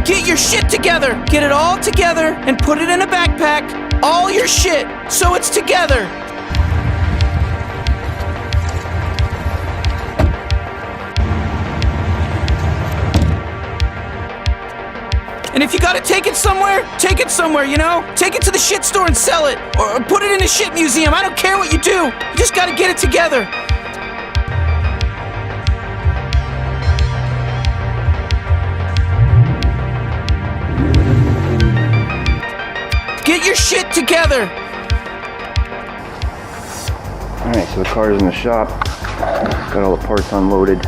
Get your shit together! Get it all together and put it in a backpack. All your shit, so it's together. And if you gotta take it somewhere, you know? Take it to the shit store and sell it. Or put it in a shit museum. I don't care what you do. You just gotta get it together. Get your shit together! Alright, so the car's in the shop. Got all the parts unloaded.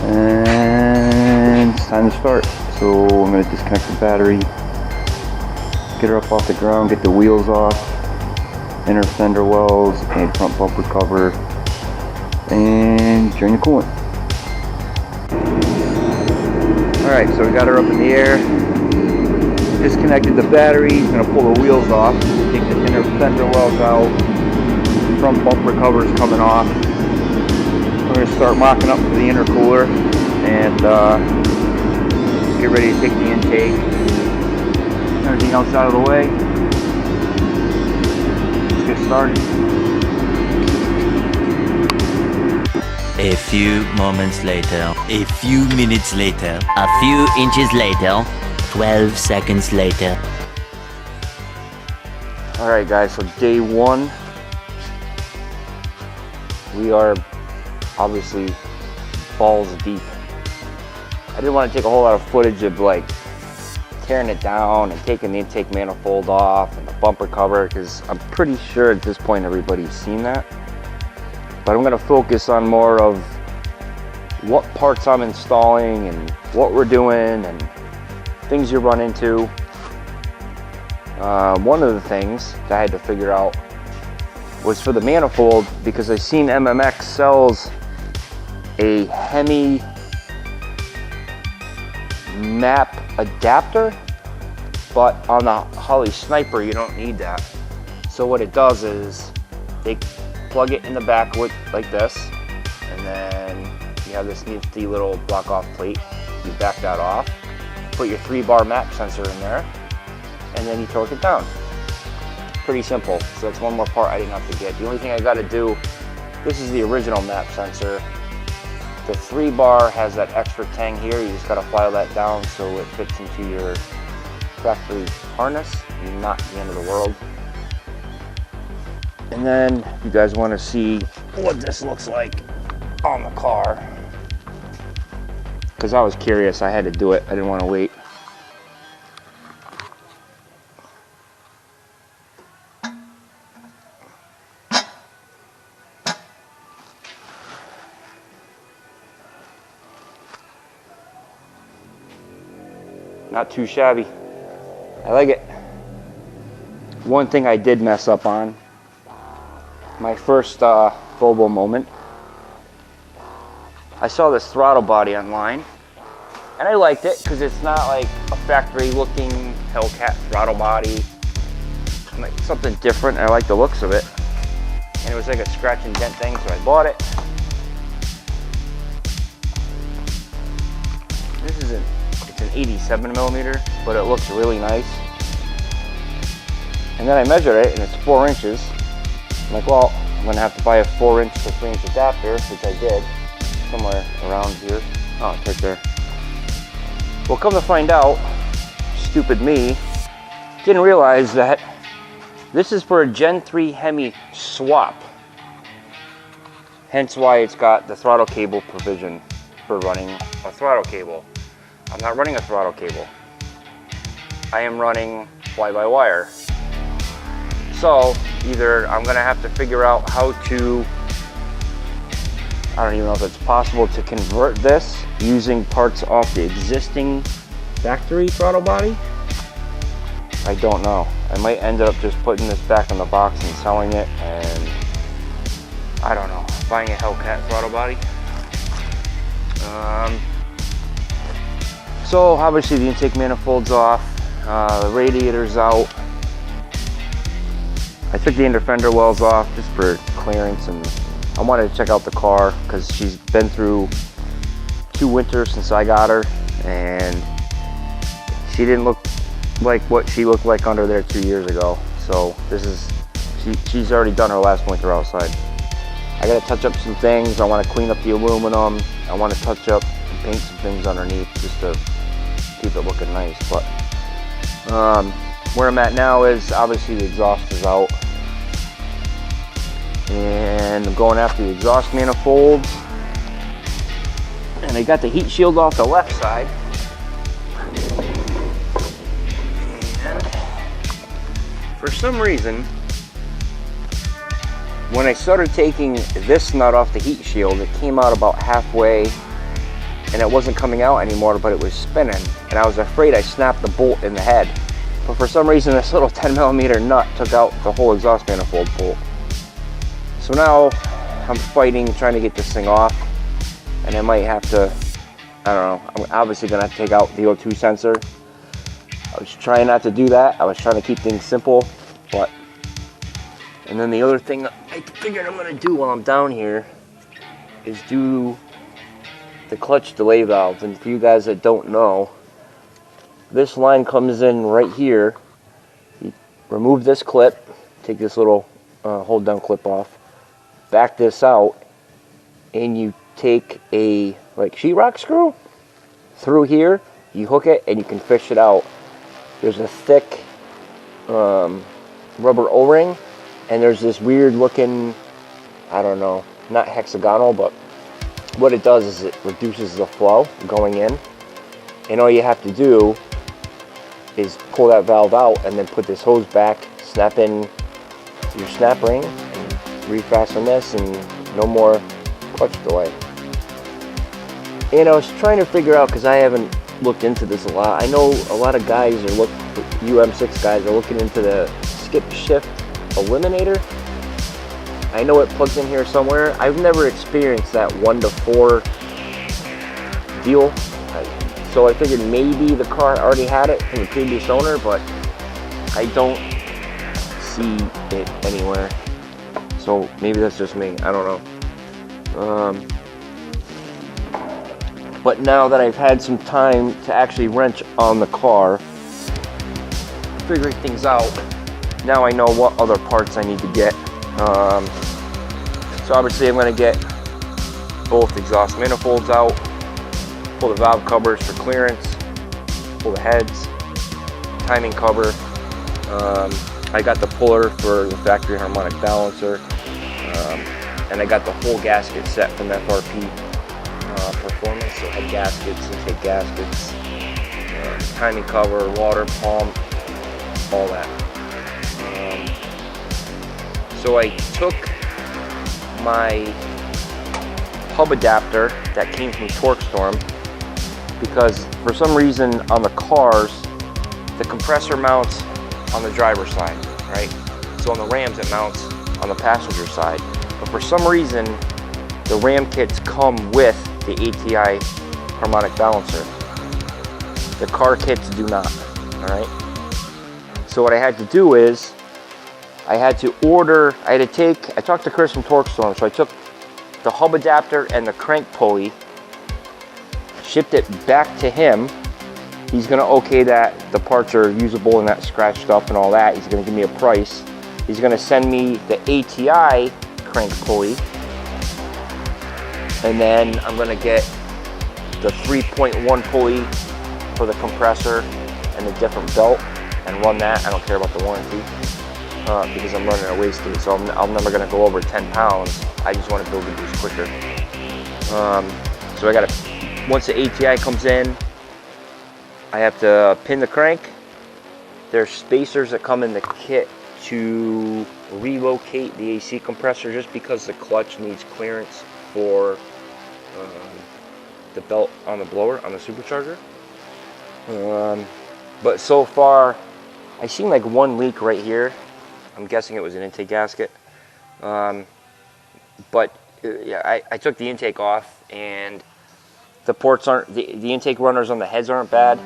And it's time to start. So I'm going to disconnect the battery, get her up off the ground, get the wheels off, inner fender wells, and front bumper cover, and drain the coolant. Alright, so we got her up in the air, disconnected the battery, gonna pull the wheels off, take the inner fender wells out, front bumper covers coming off. We're gonna start mocking up for the intercooler and get ready to take the intake. Everything else out of the way. Let's get started. A few moments later, a few minutes later, a few inches later, 12 seconds later. Alright guys, so day one. We are obviously balls deep. I didn't want to take a whole lot of footage of like tearing it down and taking the intake manifold off and the bumper cover, because I'm pretty sure at this point everybody's seen that. But I'm going to focus on more of what parts I'm installing and what we're doing and things you run into. One of the things that I had to figure out was for the manifold, because I seen MMX sells a Hemi map adapter, but on the Holley Sniper you don't need that. So what it does is they plug it in the back with like this, and then you have this nifty little block off plate. You back that off, put your 3-bar map sensor in there, and then you torque it down. Pretty simple. So that's one more part I didn't have to get. The only thing I got to do, this is the original map sensor. The 3-bar has that extra tang here. You just got to file that down so it fits into your factory harness. Not the end of the world. And then if you guys want to see what this looks like on the car, because I was curious, I had to do it. I didn't want to wait. Not too shabby. I like it. One thing I did mess up on, my first Bobo moment, I saw this throttle body online, and I liked it because it's not like a factory looking Hellcat throttle body. Like something different. I like the looks of it, and it was like a scratch and dent thing, so I bought it. This is it's an 87 millimeter, but it looks really nice. And then I measured it, and it's 4 inches. I'm like, well, I'm gonna have to buy a 4-inch to 3-inch adapter, which I did, somewhere around here. Oh, it's right there. Well, come to find out, stupid me, didn't realize that this is for a Gen 3 Hemi swap. Hence why it's got the throttle cable provision for running a throttle cable. I'm not running a throttle cable. I am running fly-by-wire. So either I'm gonna have to figure out how to, I don't even know if it's possible to convert this using parts off the existing factory throttle body. I don't know. I might end up just putting this back in the box and selling it, and I don't know. buying a Hellcat throttle body. So obviously the intake manifold's off, the radiator's out. I took the inner fender wells off just for clearance, and I wanted to check out the car because she's been through 2 winters since I got her, and she didn't look like what she looked like under there 2 years ago. So this is, she's already done her last winter outside. I gotta touch up some things. I want to clean up the aluminum. I want to touch up and paint some things underneath just to keep it looking nice. But where I'm at now is obviously the exhaust is out, and I'm going after the exhaust manifolds. And I got the heat shield off the left side. And for some reason, when I started taking this nut off the heat shield, it came out about halfway and it wasn't coming out anymore, but it was spinning. And I was afraid I snapped the bolt in the head. But for some reason, this little 10mm nut took out the whole exhaust manifold bolt. So now I'm fighting, trying to get this thing off. And I might have to, I don't know, I'm obviously gonna have to take out the O2 sensor. I was trying not to do that. I was trying to keep things simple, but. And then the other thing I figured I'm gonna do while I'm down here is do the clutch delay valve. And for you guys that don't know, this line comes in right here. You remove this clip, take this little hold down clip off, back this out, and you take a like sheetrock screw through here, you hook it, and you can fish it out. There's a thick rubber O-ring, and there's this weird looking, I don't know, not hexagonal, but what it does is it reduces the flow going in, and all you have to do is pull that valve out and then put this hose back, snap in your snap ring, and refasten this, and no more clutch delay. And I was trying to figure out, because I haven't looked into this a lot, I know a lot of guys are UM6 guys are looking into the skip shift eliminator. I know it plugs in here somewhere. I've never experienced that 1 to 4 deal, so I figured maybe the car already had it from the previous owner, but I don't see it anywhere. So maybe that's just me, I don't know. But now that I've had some time to actually wrench on the car, figuring things out, now I know what other parts I need to get. So obviously I'm going to get both exhaust manifolds out, pull the valve covers for clearance, pull the heads, timing cover. I got the puller for the factory harmonic balancer, and I got the whole gasket set from FRP Performance, so head gaskets, intake gaskets, timing cover, water pump, all that. So I took my hub adapter that came from TorqStorm, because for some reason on the cars, the compressor mounts on the driver's side, right? So on the Rams it mounts on the passenger side. But for some reason, the Ram kits come with the ATI harmonic balancer. The car kits do not, all right? So what I had to do is, I had to I talked to Chris from TorqStorm, so I took the hub adapter and the crank pulley, shipped it back to him. He's gonna okay that the parts are usable and not scratched up and all that. He's gonna give me a price. He's gonna send me the ATI crank pulley, and then I'm gonna get the 3.1 pulley for the compressor and a different belt and run that. I don't care about the warranty. Because I'm running a Wastegate, so I'm never going to go over 10 pounds. I just want to build the boost quicker. So I got to, once the ATI comes in, I have to pin the crank. There's spacers that come in the kit to relocate the AC compressor, just because the clutch needs clearance for the belt on the blower, on the supercharger. But so far, I seen like one leak right here. I'm guessing it was an intake gasket. But yeah, I took the intake off, and the ports aren't, the intake runners on the heads aren't bad.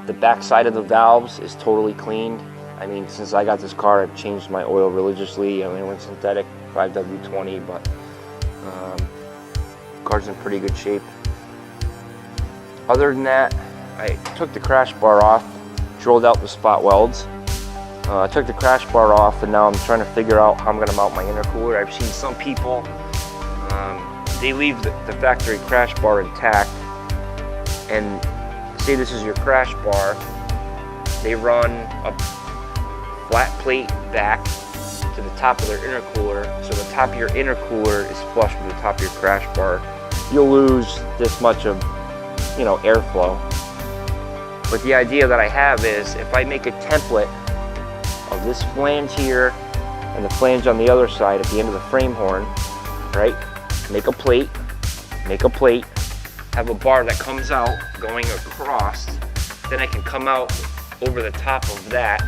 The back side of the valves is totally cleaned. I mean, since I got this car, I've changed my oil religiously. I mean, it went synthetic 5W20, but car's in pretty good shape. Other than that, I took the crash bar off, drilled out the spot welds. I took the crash bar off, and now I'm trying to figure out how I'm going to mount my intercooler. I've seen some people, they leave the factory crash bar intact, and say this is your crash bar, they run a flat plate back to the top of their intercooler, so the top of your intercooler is flush with the top of your crash bar. You'll lose this much of, you know, airflow. But the idea that I have is, if I make a template of this flange here and the flange on the other side at the end of the frame horn, right? Make a plate, have a bar that comes out going across, then I can come out over the top of that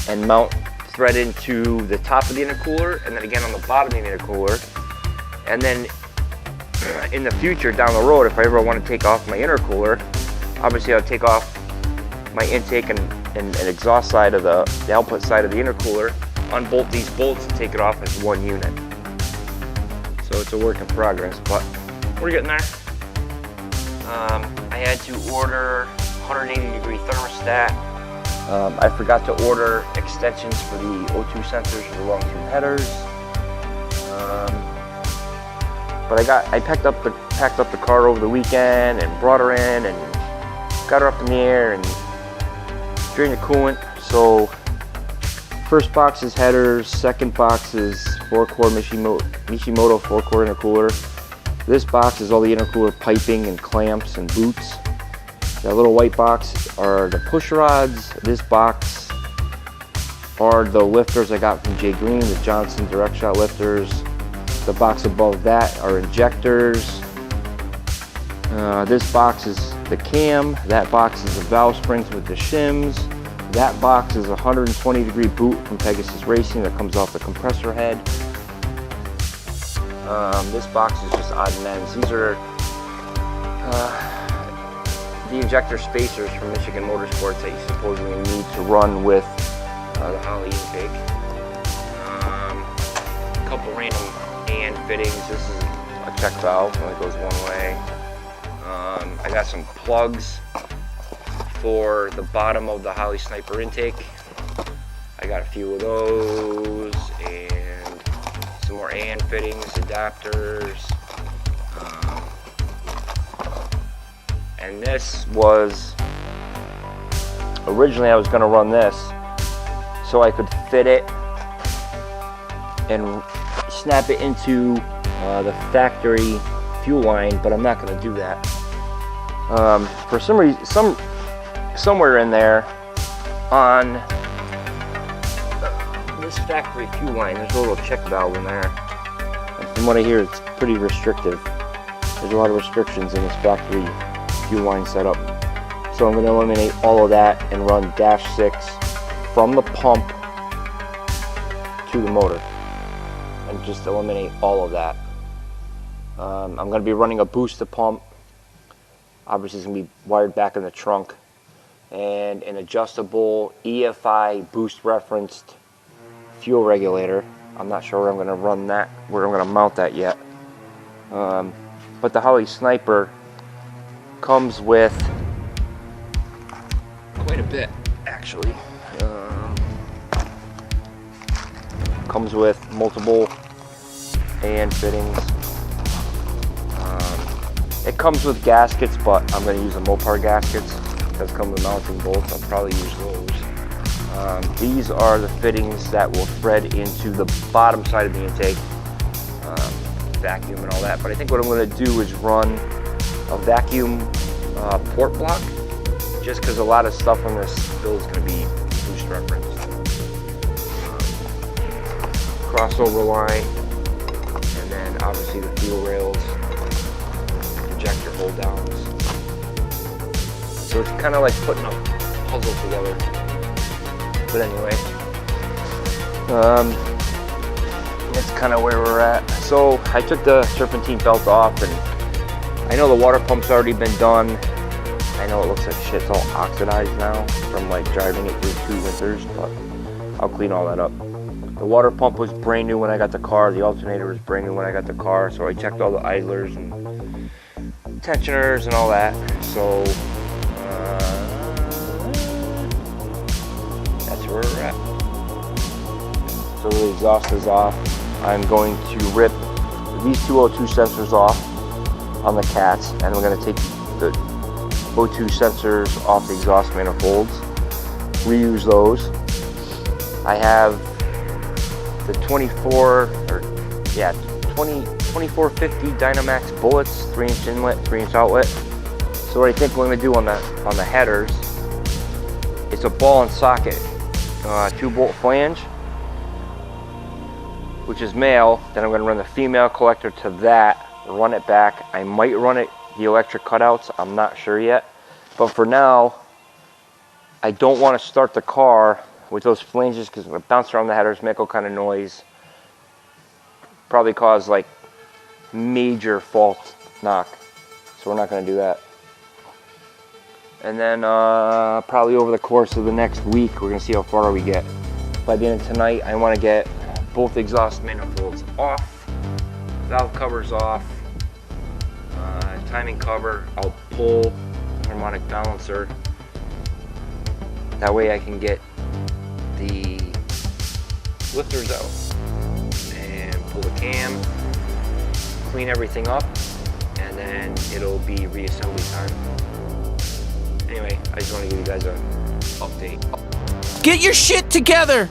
and mount thread into the top of the intercooler, and then again on the bottom of the intercooler. And then in the future, down the road, if I ever want to take off my intercooler, obviously I'll take off my intake and exhaust side of the output side of the intercooler, unbolt these bolts and take it off as one unit. So it's a work in progress, but we're getting there. I had to order 180-degree thermostat. I forgot to order extensions for the O2 sensors for the long tube headers. But I packed up the car over the weekend and brought her in and got her up in the air and drained the coolant. So first box is headers, second box is 4-core Mishimoto 4-core intercooler. This box is all the intercooler piping and clamps and boots. That little white box are the push rods. This box are the lifters I got from Jay Green, the Johnson direct shot lifters. The box above that are injectors. This box is the cam. That box is the valve springs with the shims. That box is a 120-degree boot from Pegasus Racing that comes off the compressor head. This box is just odd and ends. These are the injector spacers from Michigan Motorsports that you supposedly need to run with the Holley intake. A couple random and fittings. This is a check valve, only goes one way. I got some plugs for the bottom of the Holley Sniper intake. I got a few of those, and some more AN fittings, adapters. And this was, originally I was going to run this so I could fit it and snap it into the factory fuel line, but I'm not going to do that. For some reason, somewhere in there on this factory fuel line, there's a little check valve in there. And from what I hear, it's pretty restrictive. There's a lot of restrictions in this factory fuel line setup. So I'm going to eliminate all of that and run -6 from the pump to the motor, and just eliminate all of that. I'm going to be running a booster pump. Obviously it's going to be wired back in the trunk, and an adjustable EFI boost referenced fuel regulator. I'm not sure where I'm going to run that, where I'm going to mount that yet. But the Holley Sniper comes with quite a bit, actually. Comes with multiple AN fittings. It comes with gaskets, but I'm going to use the Mopar gaskets. It does come with mounting bolts. I'll probably use those. These are the fittings that will thread into the bottom side of the intake, vacuum and all that. But I think what I'm going to do is run a vacuum port block, just because a lot of stuff on this build is going to be boost referenced. Crossover line, and then obviously the fuel rails, injector hold downs. So it's kind of like putting a puzzle together. But anyway, That's kind of where we're at. So I took the serpentine belt off, and I know the water pump's already been done. I know it looks like shit's all oxidized now from like driving it through 2 winters, but I'll clean all that up. The water pump was brand new when I got the car. The alternator was brand new when I got the car. So I checked all the idlers and tensioners and all that. So that's where we're at. So the exhaust is off. I'm going to rip these two O2 sensors off on the cats, and we're going to take the O2 sensors off the exhaust manifolds, reuse those. I have the 2450 Dynamax bullets, 3-inch inlet, 3-inch outlet. So what I think we're going to do on the headers, it's a ball and socket, 2-bolt flange, which is male. Then I'm going to run the female collector to that, run it back. I might run it the electric cutouts, I'm not sure yet. But for now, I don't want to start the car with those flanges because when it bounces around the headers, make all kind of noise. Probably cause like major fault knock. So we're not going to do that. And then probably over the course of the next week, we're going to see how far we get. By the end of tonight, I want to get both exhaust manifolds off, valve covers off, timing cover, I'll pull harmonic balancer. That way I can get the lifters out and pull the cam, clean everything up, and then it'll be reassembly time. Anyway, I just want to give you guys an update. Get your shit together!